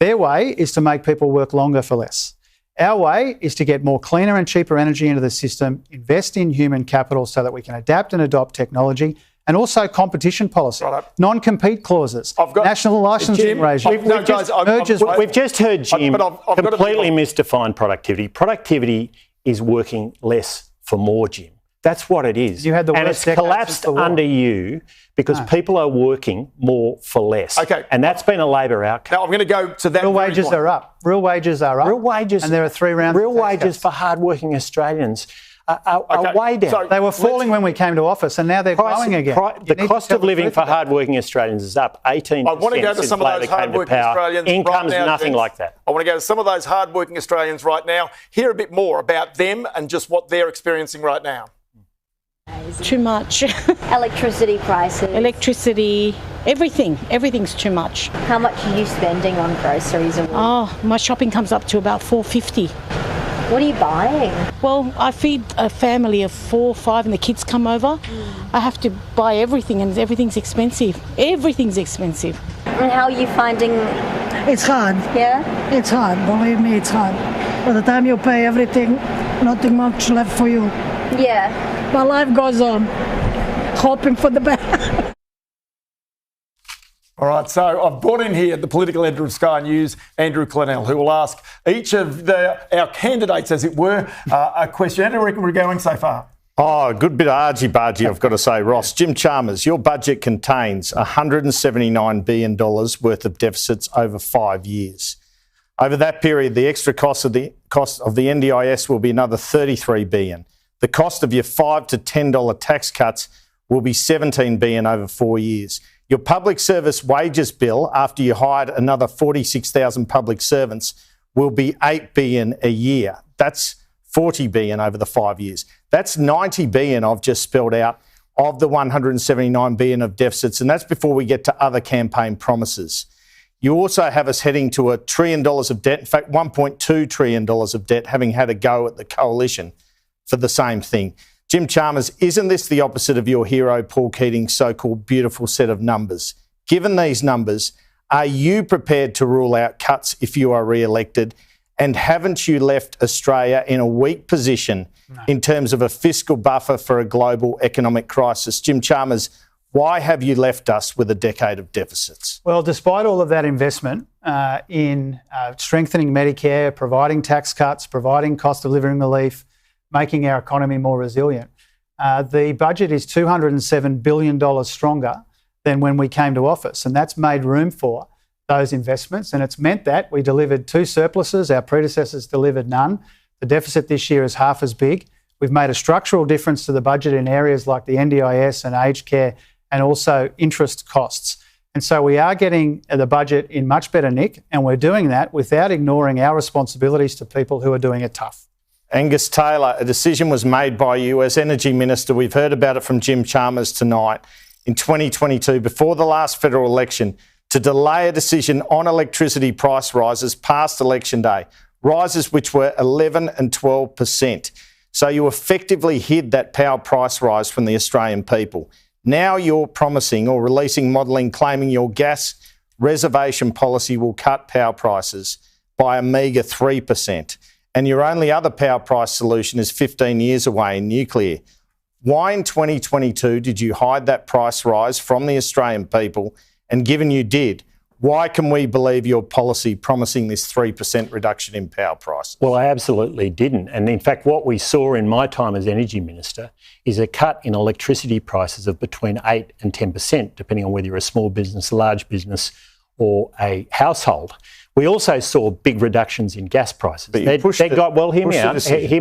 Their way is to make people work longer for less. Our way is to get more cleaner and cheaper energy into the system, invest in human capital so that we can adapt and adopt technology, and also competition policy, non-compete clauses, national licensing regime. We've just heard Jim completely misdefine productivity. Productivity is working less for more, Jim. That's what it is. You had the worst and it's collapsed under you because people are working more for less. Okay. And that's been a Labor outcome. Now, I'm going to go to that. Real wages are up. Real wages are up. Real wages. And there are 3 rounds. Real wages for hard-working Australians are way down. So they were falling when we came to office, and now they're growing again. The cost of living for hard-working Australians is up 18% I want to go to some of those hard-working Australians Income's right now, nothing like that. I want to go to some of those hard-working Australians right now, hear a bit more about them and just what they're experiencing right now. Too much. Electricity prices. Electricity, everything's too much. How much are you spending on groceries a week? Oh, my shopping comes up to about $4.50. What are you buying? Well, I feed a family of 4 or 5 and the kids come over. I have to buy everything and everything's expensive. Everything's expensive. And how are you finding... It's hard. Yeah? It's hard. Believe me, it's hard. By the time you pay everything, nothing much left for you. Yeah. My life goes on, hoping for the best. All right, so I've brought in here the political editor of Sky News, Andrew Clennell, who will ask each of our candidates, as it were, a question. How do you reckon we're going so far? Oh, a good bit of argy-bargy, I've got to say, Ross. Jim Chalmers, your budget contains $179 billion worth of deficits over 5 years. Over that period, the extra cost of the NDIS will be another $33 billion. The cost of your $5 to $10 tax cuts will be $17 billion over 4 years. Your public service wages bill, after you hired another 46,000 public servants, will be $8 billion a year. That's $40 billion over the 5 years. That's $90 billion I've just spelled out of the $179 billion of deficits, and that's before we get to other campaign promises. You also have us heading to $1 trillion of debt, in fact, $1.2 trillion of debt, having had a go at the coalition for the same thing. Jim Chalmers, isn't this the opposite of your hero Paul Keating's so-called beautiful set of numbers? Given these numbers, are you prepared to rule out cuts if you are re-elected? And haven't you left Australia in a weak position in terms of a fiscal buffer for a global economic crisis? Jim Chalmers, why have you left us with a decade of deficits? Well, despite all of that investment in strengthening Medicare, providing tax cuts, providing cost of living relief, making our economy more resilient, the budget is $207 billion stronger than when we came to office, and that's made room for those investments, and it's meant that we delivered 2 surpluses, our predecessors delivered none. The deficit this year is half as big. We've made a structural difference to the budget in areas like the NDIS and aged care and also interest costs. And so we are getting the budget in much better nick, and we're doing that without ignoring our responsibilities to people who are doing it tough. Angus Taylor, a decision was made by you as Energy Minister. We've heard about it from Jim Chalmers tonight in 2022, before the last federal election, to delay a decision on electricity price rises past election day, rises which were 11 and 12%. So you effectively hid that power price rise from the Australian people. Now you're promising or releasing modelling claiming your gas reservation policy will cut power prices by a meagre 3%. And your only other power price solution is 15 years away in nuclear. Why in 2022 did you hide that price rise from the Australian people? And given you did, why can we believe your policy promising this 3% reduction in power prices? Well, I absolutely didn't. And in fact, what we saw in my time as Energy Minister is a cut in electricity prices of between 8 and 10%, depending on whether you're a small business, a large business or a household. We also saw big reductions in gas prices. Hear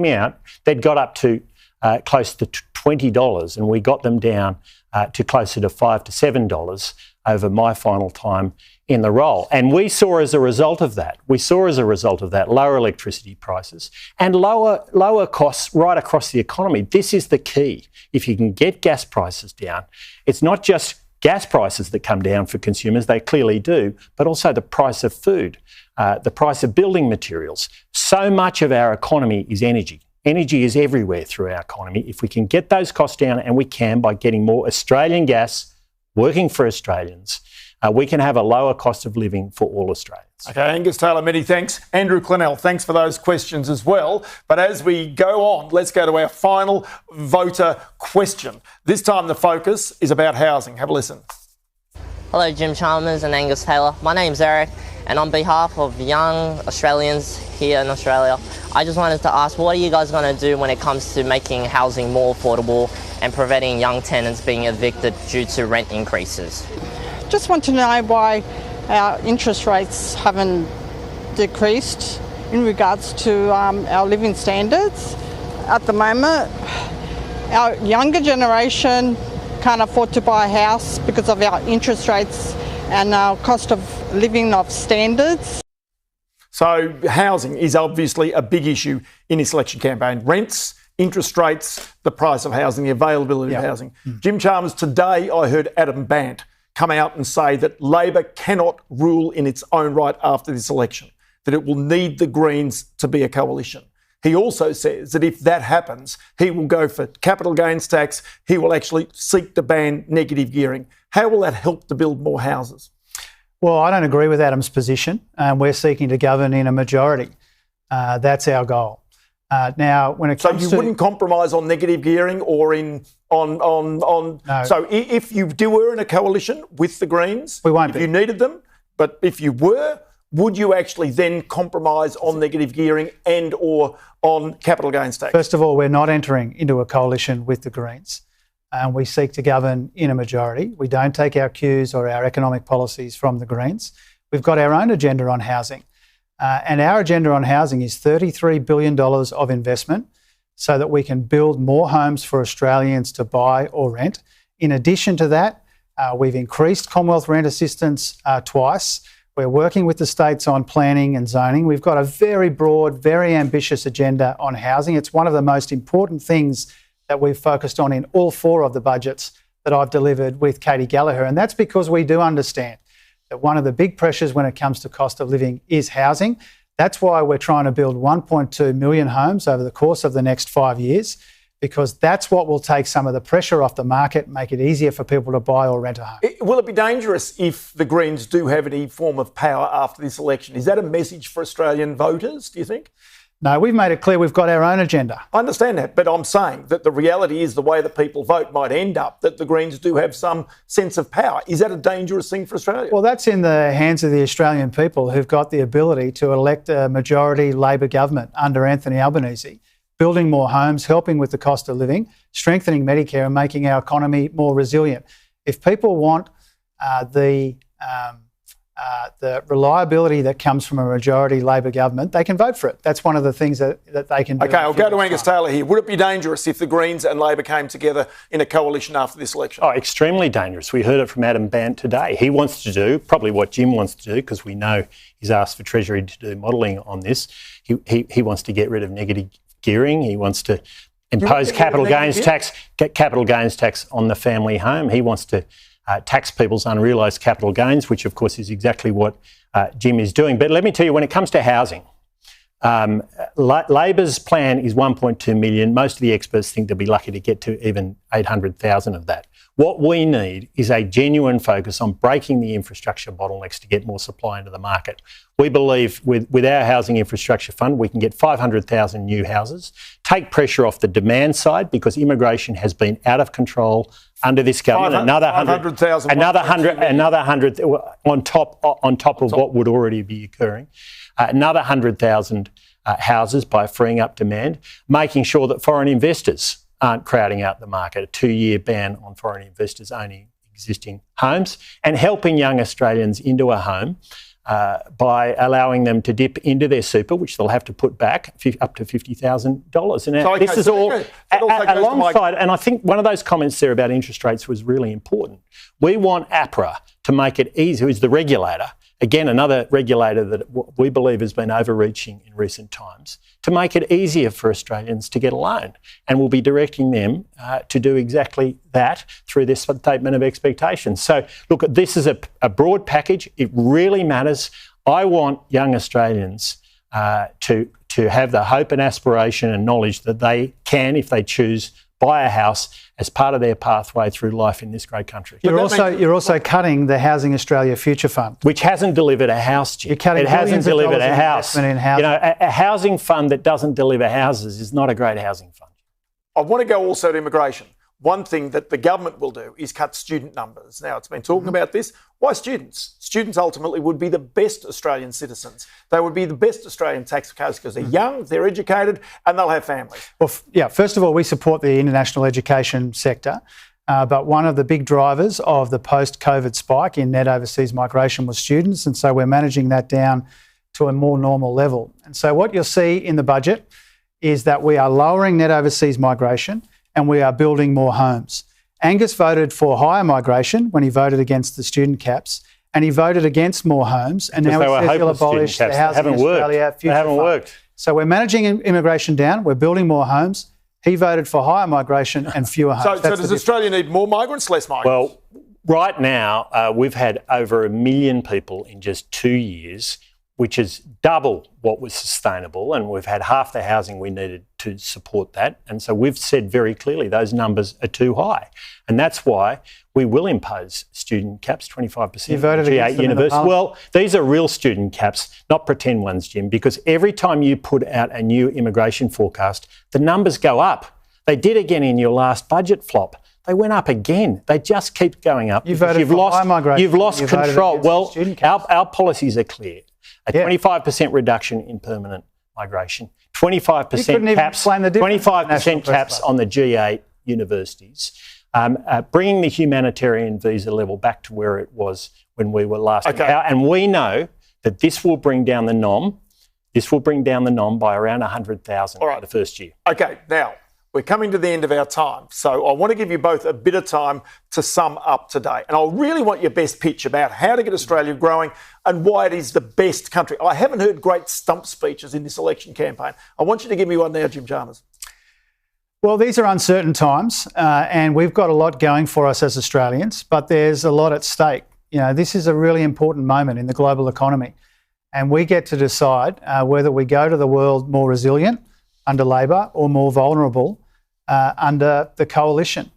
me out. They'd got up to close to $20 and we got them down to closer to $5 to $7 over my final time in the role. And we saw as a result of that, lower electricity prices and lower costs right across the economy. This is the key. If you can get gas prices down, it's not just gas prices that come down for consumers, they clearly do, but also the price of food, the price of building materials. So much of our economy is energy. Energy is everywhere through our economy. If we can get those costs down, and we can by getting more Australian gas working for Australians, we can have a lower cost of living for all Australians. Okay, Angus Taylor, many thanks. Andrew Clennell, thanks for those questions as well. But as we go on, let's go to our final voter question. This time the focus is about housing. Have a listen. Hello, Jim Chalmers and Angus Taylor. My name's Eric, and on behalf of young Australians here in Australia, I just wanted to ask, what are you guys going to do when it comes to making housing more affordable and preventing young tenants being evicted due to rent increases? Just want to know why our interest rates haven't decreased in regards to our living standards. At the moment, our younger generation can't afford to buy a house because of our interest rates and our cost of living of standards. So housing is obviously a big issue in this election campaign. Rents, interest rates, the price of housing, the availability of housing. Jim Chalmers, today I heard Adam Bant come out and say that Labor cannot rule in its own right after this election, that it will need the Greens to be a coalition. He also says that if that happens, he will go for capital gains tax. He will actually seek to ban negative gearing. How will that help to build more houses? Well, I don't agree with Adam's position. We're seeking to govern in a majority. That's our goal. Now, when it comes to... So you wouldn't compromise on negative gearing or No. So if you were in a coalition with the Greens, we won't if you needed them, but if you were, would you actually then compromise on negative gearing and or on capital gains tax? First of all, we're not entering into a coalition with the Greens. And we seek to govern in a majority. We don't take our cues or our economic policies from the Greens. We've got our own agenda on housing. And our agenda on housing is $33 billion of investment so that we can build more homes for Australians to buy or rent. In addition to that, we've increased Commonwealth rent assistance twice. We're working with the states on planning and zoning. We've got a very broad, very ambitious agenda on housing. It's one of the most important things that we've focused on in all 4 of the budgets that I've delivered with Katie Gallagher. And that's because we do understand that one of the big pressures when it comes to cost of living is housing. That's why we're trying to build 1.2 million homes over the course of the next 5 years, because that's what will take some of the pressure off the market, make it easier for people to buy or rent a home. Will it be dangerous if the Greens do have any form of power after this election? Is that a message for Australian voters, do you think? No, we've made it clear we've got our own agenda. I understand that, but I'm saying that the reality is the way that people vote might end up that the Greens do have some sense of power. Is that a dangerous thing for Australia? Well, that's in the hands of the Australian people who've got the ability to elect a majority Labor government under Anthony Albanese, building more homes, helping with the cost of living, strengthening Medicare and making our economy more resilient. If people want the reliability that comes from a majority Labor government, they can vote for it. That's one of the things that they can do. OK, I'll go to Angus Taylor here. Would it be dangerous if the Greens and Labor came together in a coalition after this election? Oh, extremely dangerous. We heard it from Adam Bandt today. He wants to do probably what Jim wants to do, because we know he's asked for Treasury to do modelling on this. He wants to get rid of negative gearing. He wants to impose capital gains tax on the family home. He wants to tax people's unrealised capital gains, which of course is exactly what Jim is doing. But let me tell you, when it comes to housing, Labor's plan is 1.2 million. Most of the experts think they'll be lucky to get to even 800,000 of that. What we need is a genuine focus on breaking the infrastructure bottlenecks to get more supply into the market. We believe with our housing infrastructure fund, we can get 500,000 new houses, take pressure off the demand side, because immigration has been out of control under this government. Another 100,000 on top of what would already be occurring. Another 100,000 houses by freeing up demand, making sure that foreign investors aren't crowding out the market, a 2-year ban on foreign investors owning existing homes, and helping young Australians into a home by allowing them to dip into their super, which they'll have to put back up to $50,000. And this is all alongside, and I think one of those comments there about interest rates was really important. We want APRA to make it easy, who's the regulator, again, another regulator that we believe has been overreaching in recent times, to make it easier for Australians to get a loan. And we'll be directing them to do exactly that through this statement of expectations. So, look, this is a broad package. It really matters. I want young Australians to have the hope and aspiration and knowledge that they can, if they choose, buy a house as part of their pathway through life in this great country. You're also cutting the Housing Australia Future Fund, which hasn't delivered a house, Jim. It hasn't delivered a house. You know, a housing fund that doesn't deliver houses is not a great housing fund. I want to go also to immigration. One thing that the government will do is cut student numbers. Now, it's been talking about this. Why students? Students ultimately would be the best Australian citizens. They would be the best Australian taxpayers because they're young, they're educated, and they'll have families. Well, yeah, first of all, we support the international education sector. But one of the big drivers of the post-COVID spike in net overseas migration was students. And so we're managing that down to a more normal level. And so what you'll see in the budget is that we are lowering net overseas migration and we are building more homes. Angus voted for higher migration when he voted against the student caps, and he voted against more homes, and now he says he'll abolish the Housing Australia Future Fund. They haven't worked. So we're managing immigration down, we're building more homes. He voted for higher migration and fewer homes. So does Australia need more migrants, less migrants? Well, right now, we've had over 1 million people in just 2 years which is double what was sustainable, and we've had half the housing we needed to support that. And so we've said very clearly those numbers are too high. And that's why we will impose student caps, 25%. You voted against them in the Parliament. Well, these are real student caps, not pretend ones, Jim, because every time you put out a new immigration forecast, the numbers go up. They did again in your last budget flop. They went up again. They just keep going up. You've lost high migration. You've lost control. Well, our policies are clear. A 25% reduction in permanent migration, 25% caps, 25% caps on the G8 universities, bringing the humanitarian visa level back to where it was when we were last. Okay. And we know that this will bring down the NOM. This will bring down the NOM by around 100,000 for the first year. Okay, now we're coming to the end of our time, so I want to give you both a bit of time to sum up today. And I really want your best pitch about how to get Australia growing and why it is the best country. I haven't heard great stump speeches in this election campaign. I want you to give me one now, Jim Chalmers. Well, these are uncertain times, and we've got a lot going for us as Australians, but there's a lot at stake. You know, this is a really important moment in the global economy, and we get to decide whether we go to the world more resilient under Labor or more vulnerable under the coalition.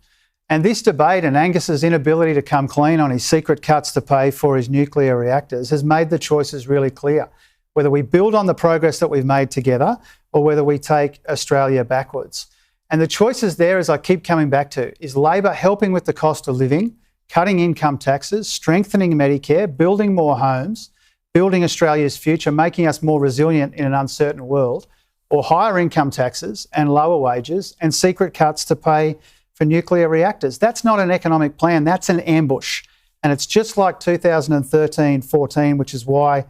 And this debate and Angus's inability to come clean on his secret cuts to pay for his nuclear reactors has made the choices really clear, whether we build on the progress that we've made together or whether we take Australia backwards. And the choices there, as I keep coming back to, is Labor helping with the cost of living, cutting income taxes, strengthening Medicare, building more homes, building Australia's future, making us more resilient in an uncertain world, or higher income taxes and lower wages and secret cuts to pay for nuclear reactors. That's not an economic plan, that's an ambush. And it's just like 2013-14, which is why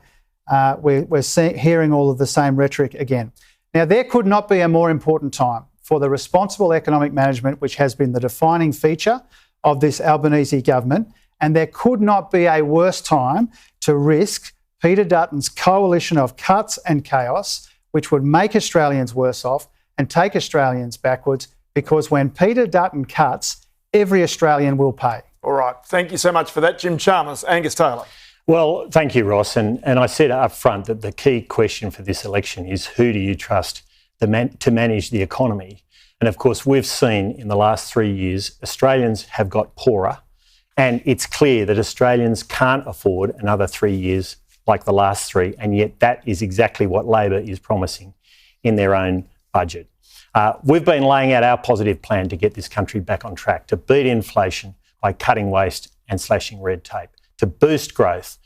we're hearing all of the same rhetoric again. Now, there could not be a more important time for the responsible economic management, which has been the defining feature of this Albanese government, and there could not be a worse time to risk Peter Dutton's coalition of cuts and chaos, which would make Australians worse off and take Australians backwards, because when Peter Dutton cuts, every Australian will pay. All right. Thank you so much for that, Jim Chalmers. Angus Taylor. Well, thank you, Ross. And I said up front that the key question for this election is who do you trust to manage the economy? And of course, we've seen in the last 3 years, Australians have got poorer, and it's clear that Australians can't afford another 3 years like the last three, and yet that is exactly what Labor is promising in their own budget. We've been laying out our positive plan to get this country back on track, to beat inflation by cutting waste and slashing red tape, to boost growth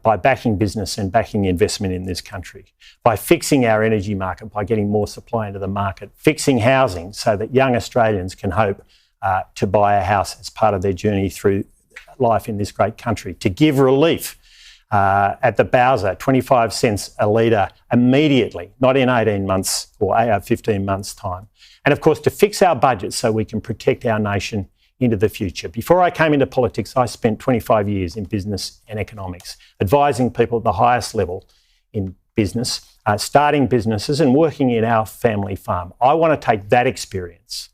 by backing business and backing investment in this country, by fixing our energy market, by getting more supply into the market, fixing housing so that young Australians can hope to buy a house as part of their journey through life in this great country, to give relief at the Bowser, 25 cents a litre immediately, not in 18 months or 15 months' time. And of course, to fix our budget so we can protect our nation into the future. Before I came into politics, I spent 25 years in business and economics, advising people at the highest level in business, starting businesses and working in our family farm. I want to take that experience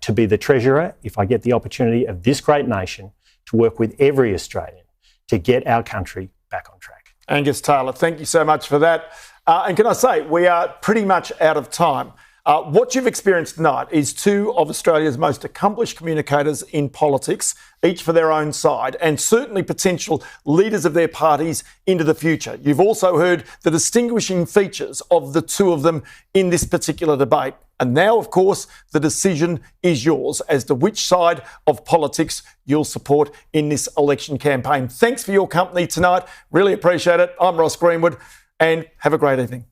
to be the treasurer, if I get the opportunity of this great nation, to work with every Australian to get our country back on track. Angus Taylor, thank you so much for that. And can I say, we are pretty much out of time. What you've experienced tonight is two of Australia's most accomplished communicators in politics, each for their own side, and certainly potential leaders of their parties into the future. You've also heard the distinguishing features of the two of them in this particular debate. And now, of course, the decision is yours as to which side of politics you'll support in this election campaign. Thanks for your company tonight. Really appreciate it. I'm Ross Greenwood, and have a great evening.